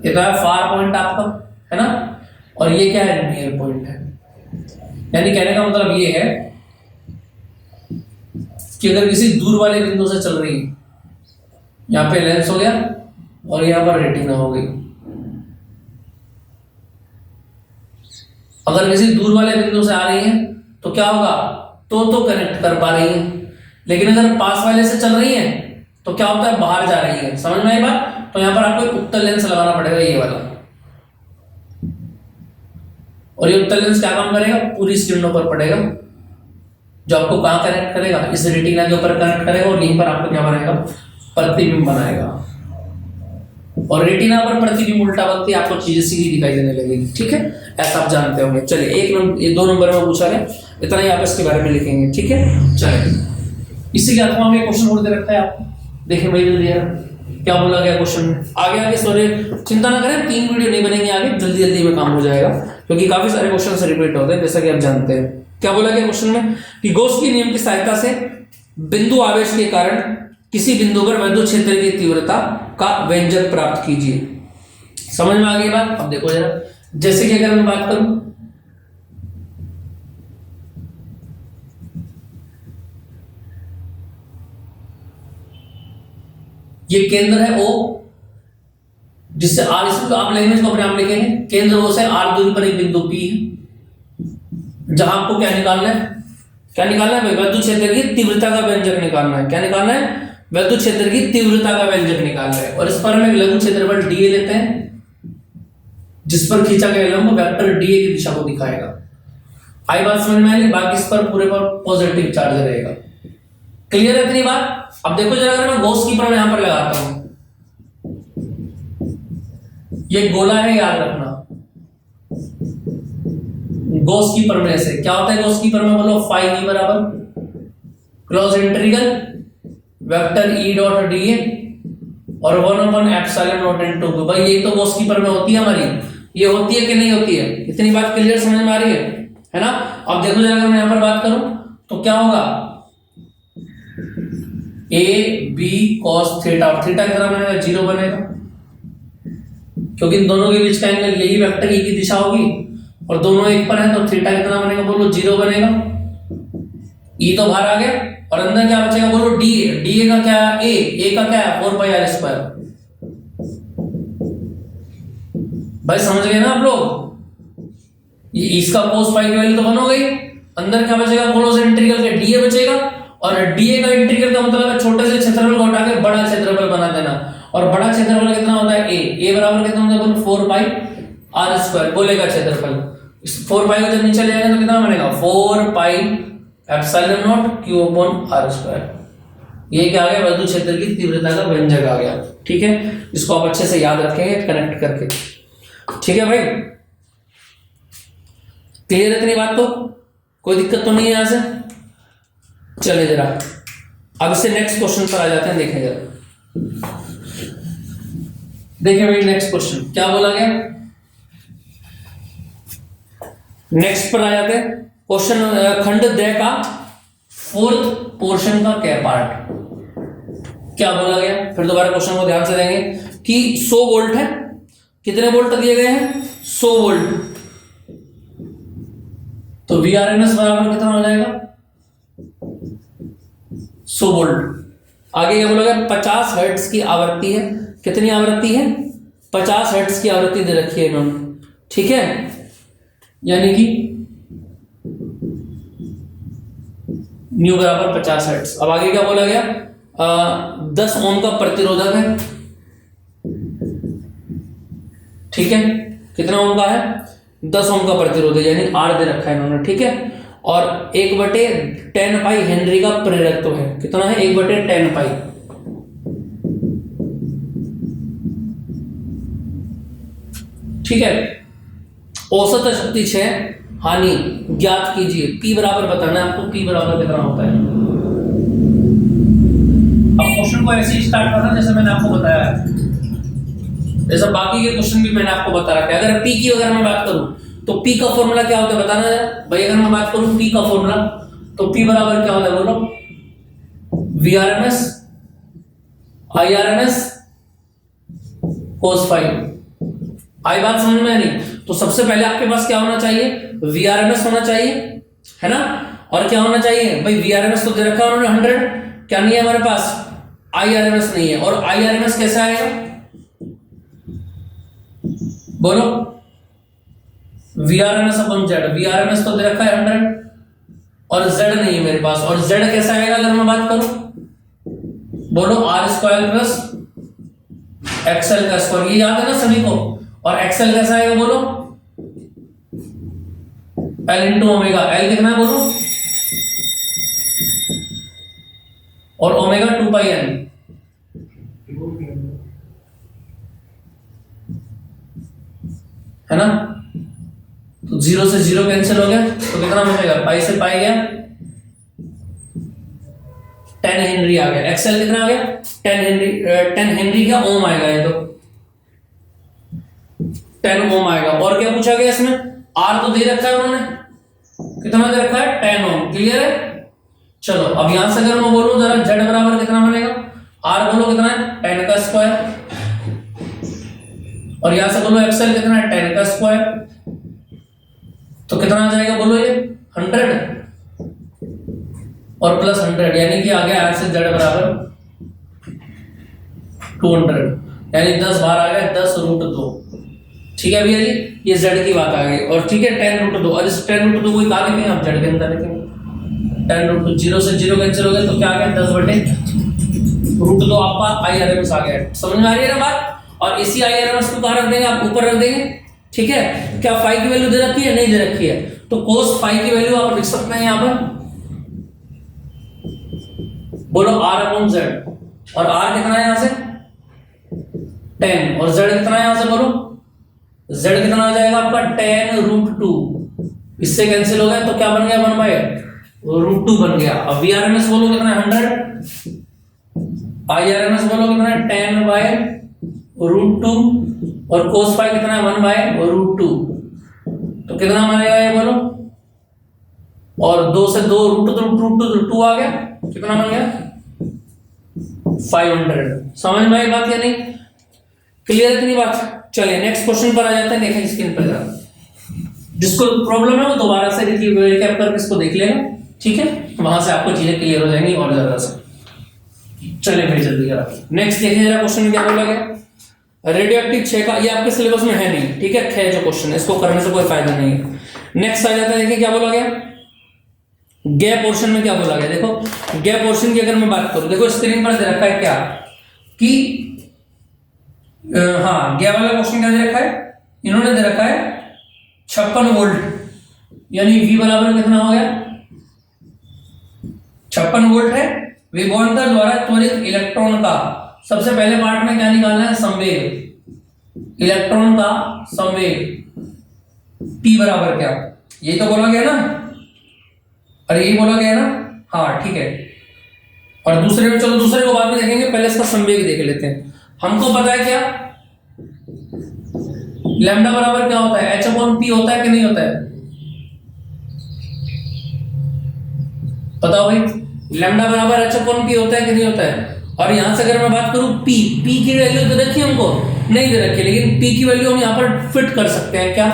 ये तो है फार पॉइंट आपका, है ना, और ये क्या है, नियर पॉइंट है। यानी कहने का मतलब ये है कि अगर किसी दूर वाले बिंदु से चल रही है, यहाँ पे लेंस हो गया और यहाँ पर रेटिना हो गई। अगर किसी दूर वाले बिंदु से आ रही है तो क्या होगा, तो कनेक्ट कर पा रही है, लेकिन अगर पास वाले से चल रही है तो क्या होता है, बाहर जा रही है। समझ में आई बात? तो यहाँ पर आपको एक उत्तल लेंस लगाना पड़ेगा, ये वाला। और ये उत्तल लेंस क्या काम करेगा, पूरी स्क्रीनों पर पड़ेगा, जो आपको कहाँ कनेक्ट करेगा, इस रेटिना के ऊपर कनेक्ट करेगा, और यहीं पर आपको क्या बनाएगा, प्रतिबिंब बनाएगा। और रेटिना पर प्रतिबिंब उल्टा बनती है, आपको चीजें सीधी दिखाई देने लगेगी। ठीक है, ऐसा आप जानते होंगे। चलिए, ये 2 नंबर में पूछा गया, इतना ही आप इसके बारे में लिखेंगे। ठीक है, चलिए। इसी के साथ में क्वेश्चन और दे रखता है आपको, देखें भाई जल्दी यार क्या बोला गया क्वेश्चन में। आगे सॉरी, चिंता ना करें, 3 वीडियो नहीं बनेंगे आगे, जल्दी जल्दी में काम हो जाएगा, क्योंकि काफी सारे क्वेश्चन रिपीट होते हैं, जैसा कि आप जानते हैं। क्या बोला गया क्वेश्चन में कि गॉस के नियम की सहायता से बिंदु आवेश के कारण किसी बिंदु पर विद्युत क्षेत्र की तीव्रता का व्यंजक प्राप्त कीजिए। समझ में आ गई बात? अब देखो जरा, जैसे कि अगर मैं बात करूं, ये केंद्र है O, जिससे R, इसको आप लैंग्वेज को अपने आप लिखेंगे, केंद्र O से R दूरी पर एक बिंदु P है, जहां आपको क्या निकालना है, विद्युत क्षेत्र की तीव्रता का व्यंजक निकालना है। क्या निकालना है? विद्युत क्षेत्र की तीव्रता का व्यंजक निकालना है। और इस पर हम एक लघु क्षेत्रफल dA लेते हैं, जिस पर खींचा गया लंब वेक्टर dA की दिशा को दिखाएगा। आई बात समझ में आई? बाकी इस पर पूरे पर पॉजिटिव चार्ज रहेगा। क्लियर है इतनी बात? अब देखो जरा, अगर मैं गॉस की प्रमेय यहां पर लगाता हूं, ये गोला है, याद रखना। गॉस की प्रमेय से क्या होता है, गॉस की प्रमेय बोलो, फाई v बराबर close integral vector E dot dA और 1/ε0 इनटू v। भाई ये तो गॉस की प्रमेय होती है हमारी, ये होती है कि नहीं होती है? इतनी बात क्लियर समझ में आ रही है ना? अब देखो जरा, अगर मैं यहां पर बात करूं तो क्या होगा, a b cos थीटा, और थीटा कितना बनेगा, 0 बनेगा, क्योंकि इन दोनों के बीच का एंगल यही वेक्टर E की दिशा होगी, और दोनों एक पर है, तो थीटा कितना बनेगा, बोलो 0 बनेगा। E तो बाहर आ गया, और अंदर क्या बचेगा, बोलो dA का क्या है, a का क्या है, 4πr²। भाई समझ गए ना आप लोग? ये इसका cos पाई की वैल्यू तो बन हो गई, अंदर क्या बचेगा, क्लोज इंटीग्रल के dA बचेगा, और dA का इंटीग्रल का मतलब है छोटे से क्षेत्रफल को हटा के बड़ा क्षेत्रफल बना देना। और बड़ा क्षेत्रफल कितना होता है, a बराबर कितना होता है, 4πr², गोले का क्षेत्रफल। 4π को जब नीचे ले जाएंगे तो कितना बनेगा, 4πε0 q/r²। ये क्या आ गया, विद्युत क्षेत्र की तीव्रता का व्यंजक आ गया। ठीक है, इसको आप अच्छे से याद रखेंगे कनेक्ट करके। ठीक है भाई, क्लियर है इतनी बात? तो कोई दिक्कत तो नहीं है यहां से? चले जरा अब से नेक्स्ट क्वेश्चन पर आ जाते हैं। देखें जरा, देखिए भाई नेक्स्ट क्वेश्चन क्या बोला गया। नेक्स्ट पर आ जाते हैं। क्वेश्चन खंड द का 4th पोर्शन का क्या पार्ट, क्या बोला गया। फिर दोबारा क्वेश्चन को ध्यान से देंगे कि 100 वोल्ट है, कितने वोल्ट दिए गए हैं, 100 वोल्ट। तो VRMS बराबर कितना हो जाएगा, 100 वोल्ट। आगे क्या बोला गया, 50 हर्ट्ज की आवृत्ति है। कितनी आवृत्ति है, 50 हर्ट्ज की आवृत्ति दे रखी है इन्होंने। ठीक है, यानी कि न्यू बराबर 50 हर्ट्ज। अब आगे क्या बोला गया, 10 ओम का प्रतिरोधक है। ठीक है, कितना ओम का है, 10 ओम का प्रतिरोधक, यानी R दे रखा है इन्होंने। ठीक है, और 1/10 पाई हेनरी का प्रेरकत्व है। कितना है, 1/10 पाई। ठीक है, औसत शक्ति क्षय हानि ज्ञात कीजिए। P बराबर बताना है आपको, P बराबर कितना होता है। अब क्वेश्चन को ऐसे स्टार्ट करना जैसे मैंने आपको बताया है। जैसा बाकी के क्वेश्चन भी मैंने आपको बता रखा है। अगर पी की अगर मैं बात करूं तो पी का फॉर्मूला क्या होता है बताना है भाई। अगर मैं बात करूं पी का फॉर्मूला तो पी बराबर क्या होता है बोलो, वीआरएमएस आईआरएमएस cos फाई। आई बात समझ में नहीं तो सबसे पहले आपके पास क्या होना चाहिए, वीआरएमएस होना चाहिए, है ना। और क्या होना चाहिए भाई, वीआरएमएस तो दे रखा है उन्होंने 100, क्या नहीं है हमारे पास, आईआरएमएस नहीं है। और आईआरएमएस कैसा आएगा बोलो, वीआरएमएस अपॉन जेड। वीआरएमएस तो दे रखा है 100 और जेड नहीं है मेरे पास। और जेड कैसा आएगा अगर मैं बात करूं बोलो, आर स्क्वायर प्लस एक्सएल का स्क्वायर, ये याद है ना सभी को। और एक्सएल कैसा आएगा बोलो, एल इंटू ओमेगा। एल कितना है बोलो, और ओमेगा 2 पाई एन, है ना। तो 0 से 0 कैंसिल हो गया तो कितना बचेगा, पाई से पाई गया, 10 हेनरी आ गया। एक्सएल कितना आ गया 10 हेनरी का ओम आएगा, ये तो 10 ओम आएगा। और क्या पूछा गया इसमें, आर तो दे रखा है उन्होंने, कितना दे रखा है 10 ओम, क्लियर है। चलो अब यहां से अगर मैं बोलूं जरा जेड बराबर कितना बनेगा, आर बोलो कितना है 10 का स्क्वायर, और यहां से बोलो एक्सएल कितना है 10 का स्क्वायर, तो कितना आ जाएगा बोलो ये 100 और प्लस 100, यानी कि आ गया आर से जेड बराबर 200, यानी 10 बार आ गया 10 रूट 2। ठीक है भैया जी, ये जेड की बात आ गई। और ठीक है 10 रूट 2, और इस 10 रूट 2 को कहा लिखेंगे आप जेड के अंदर लिखेंगे। 10 रूट 2 0 से 0 कैंसिल हो गया तो क्या आ गया 10 बटे रूट 2 आपका आईआरएमएस आ गया। समझ में आ रही है ना बात। और इसी आईआरएमएस को कहां रख देंगे आप, ऊपर रख देंगे। ठीक है, क्या फाई की वैल्यू दे रखी है, नहीं दे रखी है, तो कोस फाई की वैल्यू आप लिख सकते हैं यहां पर बोलो आर अपॉन जेड। और आर कितना है यहां से 10 और जेड कितना है यहां से बोलो, जेड कितना आ जाएगा आपका 10 रूट 2, इससे कैंसिल हो गया तो क्या बन गया 1 बाय रूट 2 बन गया। अब वीआरएमएस बोलो कितना है 100, आईआरएमएस बोलो कितना है 10 बाय रूट 2, और कोस फाई कितना है 1 बाय रूट 2, तो कितना बनेगा ये बोलो, और 2 से 2 रूट 2 आ गया, कितना बन गया 500। समझ में आई बात या नहीं, क्लियर है इतनी बात। चलिए नेक्स्ट क्वेश्चन पर आ जाते हैं, देखें स्क्रीन पर जरा, जिसको प्रॉब्लम है वो दोबारा से रिकैप करके इसको देख लेगा। ठीक है, वहां से आपको चीजें क्लियर हो जाएंगी और ज्यादा से। चलिए फिर जल्दी करा नेक्स्ट देखिए जरा, क्वेश्चन में क्या बोला गया, रेडियो एक्टिव 6 का, ये आपके सिलेबस में है नहीं। ठीक है, 6 जो क्वेश्चन है इसको करने से कोई फायदा नहीं है। नेक्स्ट आ जाता है, देखिए क्या बोला गया, गैप पोर्शन में क्या बोला गया। देखो गैप पोर्शन की अगर मैं बात करूं, देखो स्क्रीन पर दे रखा है क्या कि हाँ गैप वाला क्वेश्चन क्या दे रखा है, इन्होंने दे रखा है 56 वोल्ट, यानी V बराबर कितना हो गया 56 वोल्ट है। विभवांतर द्वारा त्वरित इलेक्ट्रॉन का, सबसे पहले पार्ट में क्या निकालना है, संवेग, इलेक्ट्रॉन का संवेग P बराबर क्या, यही तो बोला गया ना, अरे यही बोला गया ना, हाँ ठीक है। और दूसरे में, चलो दूसरे को बाद में देखेंगे, पहले इसका संवेग देख लेते हैं। हमको पता है क्या, लैम्डा बराबर क्या होता है, H/P होता है कि नहीं होता है, बताओ भाई, लैम्डा बराबर H/P होता है कि नहीं होता है। और यहां से अगर मैं बात करूं P की वैल्यू दे रखी है हमको, नहीं दे रखी है, लेकिन P की वैल्यू हम यहां पर फिट कर सकते हैं। क्या,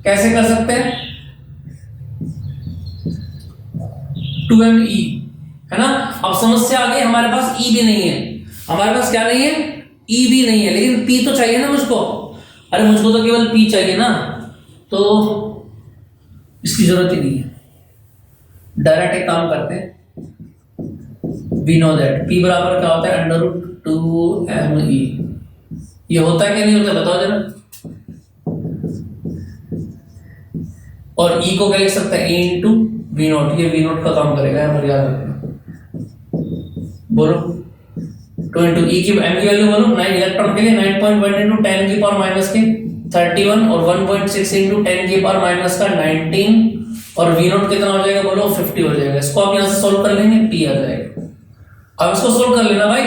कैसे कर सकते हैं, 2me, है ना। अब समस्या आ गई, हमारे पास E भी नहीं है, हमारे पास क्या नहीं है, E भी नहीं है, लेकिन P तो चाहिए ना मुझको। अरे मुझको तो केवल P चाहिए ना, तो इसकी जरूरत ही नहीं है, डायरेक्ट एक काम करते हैं, वी नो दैट P बराबर क्या होता है, √2me। ये होता है कि नहीं होता, बताओ जरा। और E को क्या लिख सकते हैं, A इंटू वी नॉट, ये वी नॉट का काम करेगा, यहाँ पर याद रखना। बोलो 2 इंटू E की M की वैल्यू बोलो, 9 इलेक्ट्रॉन के लिए 9.1 इंटू 10 की पावर माइनस के 31, और 1.6 इंटू 10 की पावर माइनस का 19, और वी नॉट कितना हो जाएगा बोलो, 50 हो जाएगा। इसको आप यहाँ से सोल्व कर लेंगे, P आ जाएगा। अब इसको सोल्व कर लेना भाई,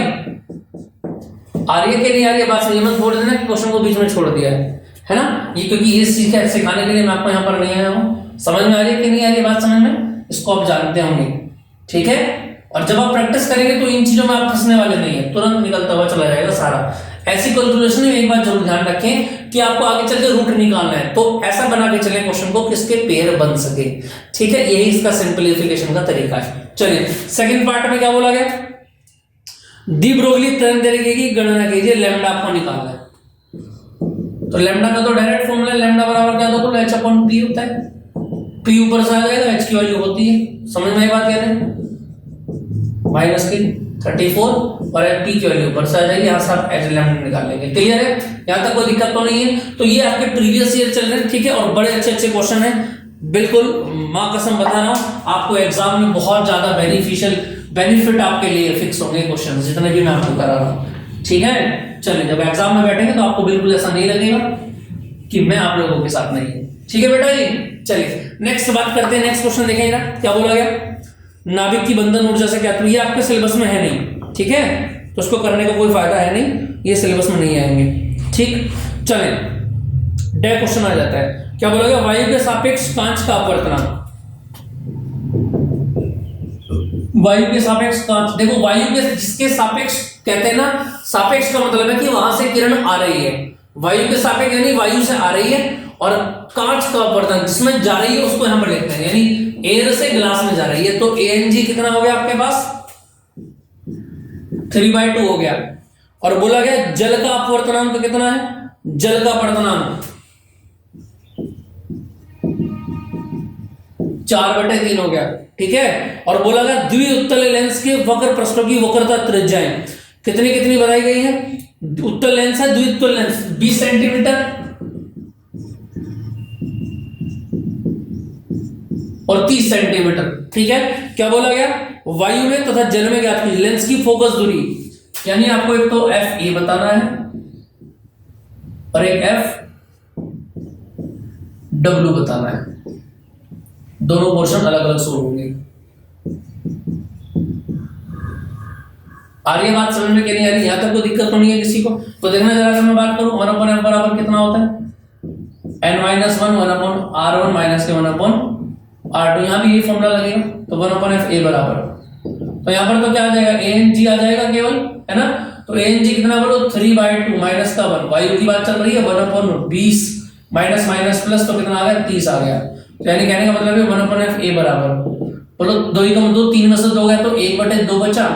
आ रही है कि नहीं आ रही है बात समझ में, छोड़ देना कि क्वेश्चन को बीच में छोड़ दिया है ना, ये क्योंकि ये सिखाने के लिए मैं आपको यहाँ पर नहीं आया हूँ। समझ में आ रही है कि नहीं आ रही है बात समझ में, इसको आप जानते होंगे, ठीक है। और जब आप प्रैक्टिस करेंगे तो इन चीजों में आप फंसने वाले नहीं है, तुरंत निकलता हुआ चला जाएगा सारा। ऐसी कैलकुलेशन में एक बात जरूर ध्यान रखें कि आपको आगे चल के रूट निकालना है, तो ऐसा बना के चले क्वेश्चन को किसके पेयर बन सके, ठीक है। यही इसका सिंपलीफिकेशन का तरीका है। चलिए सेकंड पार्ट में क्या बोला गया, दी ब्रोगली तरंग दैर्घ्य की गणना कीजिए, लैम्डा आपको निकालना है। तो लैम्डा का तो डायरेक्ट फॉर्मूला लैम्डा बराबर क्या होता है, h/p होता है। p ऊपर से आ जाएगा, h की वैल्यू होती है, समझ में आई बात कह रहे हैं, माइनस की 34 और p की वैल्यू ऊपर से आ जाएगी, यहाँ से आप h लैम्डा निकाल लेंगे। क्लियर है, यहाँ तक कोई दिक्कत तो नहीं है। तो ये आपके प्रीवियस ईयर चल रहे हैं, ठीक है, और बड़े अच्छे अच्छे क्वेश्चन है, बिल्कुल माँ कसम बता रहा हूँ, आपको एग्जाम में बहुत ज्यादा बेनिफिट आपके लिए फिक्स होंगे क्वेश्चन, जितने भी मैं आपको करा रहा हूँ, ठीक है। चलिए जब एग्जाम में बैठेंगे तो आपको बिल्कुल ऐसा नहीं लगेगा कि मैं आप लोगों के साथ नहीं हूं, ठीक है बेटा जी। चलिए नेक्स्ट बात करते हैं, नेक्स्ट क्वेश्चन देखेंगे ना, क्या बोला गया, नाभिक की बंधन ऊर्जा से क्या, तो ये आपके सिलेबस में है नहीं, ठीक है, तो उसको करने का कोई फायदा है नहीं, ये सिलेबस में नहीं आएंगे, ठीक। चलें डे क्वेश्चन आ जाता है, क्या बोला गया, वायु के सापेक्ष कांच का अपवर्तनांक, वायु के सापेक्ष कांच, देखो वायु के जिसके सापेक्ष कहते हैं ना, सापेक्ष का मतलब है कि वहां से किरण आ रही है, वायु के सापेक्ष यानी वायु से आ रही है, और कांच का अपवर्तन जिसमें जा रही है उसको यहां पर लिखते हैं, यानी एयर से ग्लास में जा रही है, तो Ag कितना हो गया आपके पास 3/2 हो गया। और बोला गया जल का अपवर्तनांक कितना है, जल का अपवर्तनांक 4/3 हो गया, ठीक है। और बोला गया द्विउत्तल लेंस के वक्र पृष्ठों की वक्रता त्रिज्याएं कितनी कितनी बताई गई है, उत्तल लेंस है, द्विउत्तल लेंस 20 सेंटीमीटर और 30 सेंटीमीटर, ठीक है। क्या बोला गया, वायु में तथा जल में ज्ञात कीजिए लेंस की फोकस दूरी, यानी आपको एक तो FA बताना है और एक FW बताना है, दोनों पोर्शन अलग अलग सोल्व होंगे। आ रही है बात समझ में कि नहीं आ रही, यहां तक कोई दिक्कत तो नहीं है किसी को। तो देखना जरा, अगर मैं बात करूं 1/f बराबर कितना होता है, n-1 1/r1 माइनस के 1/r2, यहां भी यही फॉर्मूला लगेगा, तो 1/f a बराबर, तो यहां पर तो क्या आ जाएगा, Ag आ जाएगा केवल, है ना। तो Ag कितना बोलो 3/2 माइनस का 1, वायु की बात चल रही है, 1/20 माइनस माइनस प्लस, तो कितना आ गया 30 आ गया, तो यानी कहने का मतलब है 1/f a बराबर, बोलो 2 ही कम 2, 3 में से 2 गया तो 1/2 बचा,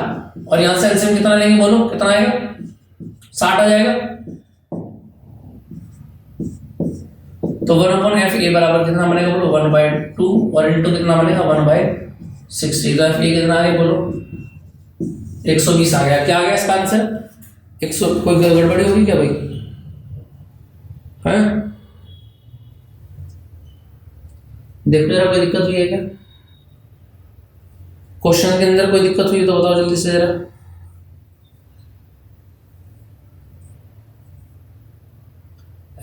और यहां से एलसीएम कितना लेंगे बोलो, कितना आएगा 60 आ जाएगा। तो 1/f a बराबर कितना बनेगा बोलो 1/2, और इंटू कितना बनेगा 1/60, तो f a कितना आ गया बोलो 120 आ गया। क्या आ गया इसका आंसर 100, कोई गड़बड़ी होगी क्या भाई, है देखो जरा, कोई दिक्कत हुई है क्या, क्वेश्चन के अंदर कोई दिक्कत हुई तो बताओ जल्दी से जरा।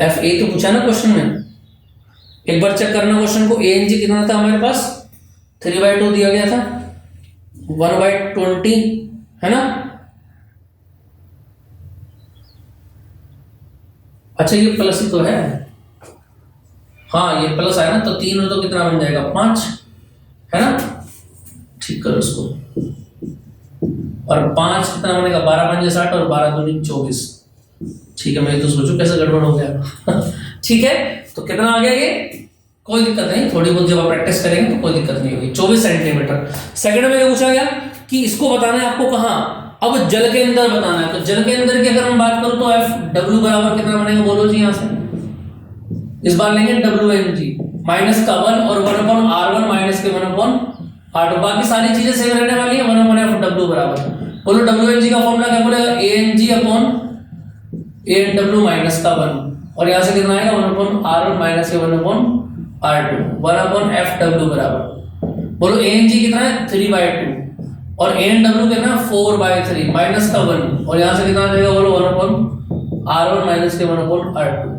FA तो पूछा ना क्वेश्चन में, एक बार चेक करना क्वेश्चन को, Ag कितना था हमारे पास 3/2 दिया गया था, 1/20 है ना। अच्छा ये प्लस ही तो है, हाँ ये प्लस आया ना, तो 3 तो कितना बन जाएगा 5, है ना, ठीक करो इसको, और 5 कितना बनेगा 12×5 60 और 12×2 24, ठीक है। मैं तो सोचूं कैसे गड़बड़ हो गया ठीक है, तो कितना आ गया ये, कोई दिक्कत नहीं, थोड़ी बहुत जब आप प्रैक्टिस करेंगे तो कोई दिक्कत नहीं होगी। 24 सेंटीमीटर। सेकंड में क्या पूछा गया कि इसको बताना है आपको कहाँ, अब जल के अंदर बताना है, तो जल के अंदर की अगर हम बात करूं तो FW बराबर कितना बनेगा बोलो जी, यहां से इस बार लेंगे WMG माइनस का 1 और 1/r1 माइनस के 1/r2, बाकी सारी चीजें सेम रहने वाली है, 1/FW बराबर, बोलो WMG का फॉर्मूला क्या बोलेगा ANG/ANW माइनस का 1, और यहां से कितना आएगा 1/r1 माइनस के 1/r2, 1/FW बराबर, बोलो ANG कितना है 3/2 और ANW कितना 4/3 माइनस का 1, और यहां से कितना आ जाएगा बोलो 1/r1 माइनस के 1/r2,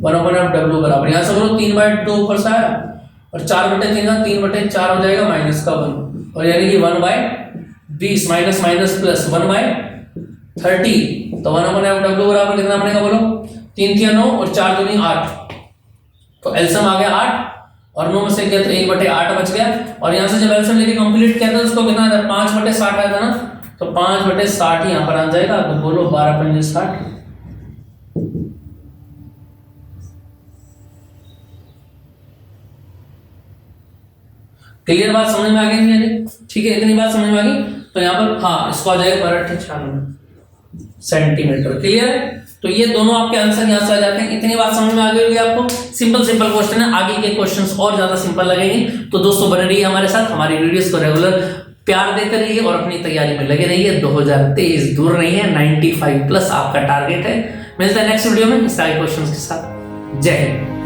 1/FW बराबर, यहां से बोलो 3/2 ऊपर से आया और 4/3 का 3/4 हो जाएगा माइनस का 1, और यानी कि 1/20 माइनस माइनस प्लस 1/30 तो 1/f बराबर कितना बनेगा बोलो, 3 3 9 और 4 दूनी 8, तो एलसीएम आ गया 8 और 9 में से गया तो 1/8 बच गया। और यहाँ से जब एलसीएम लेके कंप्लीट किया था उसको कितना था, 5/60 आया था ना, तो 5/60 यहाँ पर आ जाएगा। तो बोलो 12 पंजे 60। क्लियर बात समझ में आ गई नहीं? ठीक है, इतनी बात समझ में आ गई। तो यहाँ पर हाँ इसको आ जाएगा 1296 सेंटीमीटर। क्लियर है? तो ये दोनों आपके आंसर यहाँ से आ जाते हैं। इतनी बात समझ में आ गई होगी आपको। सिंपल सिंपल क्वेश्चन है, आगे के क्वेश्चंस और ज्यादा सिंपल लगेंगे। तो दोस्तों बने रहिए हमारे साथ, हमारी वीडियोस को रेगुलर प्यार देते रहिए और अपनी तैयारी में लगे रहिए। 2023 दूर नहीं है, 95 प्लस आपका टारगेट है। मिलते हैं नेक्स्ट वीडियो में इस सारे क्वेश्चंस के साथ। जय हिंद।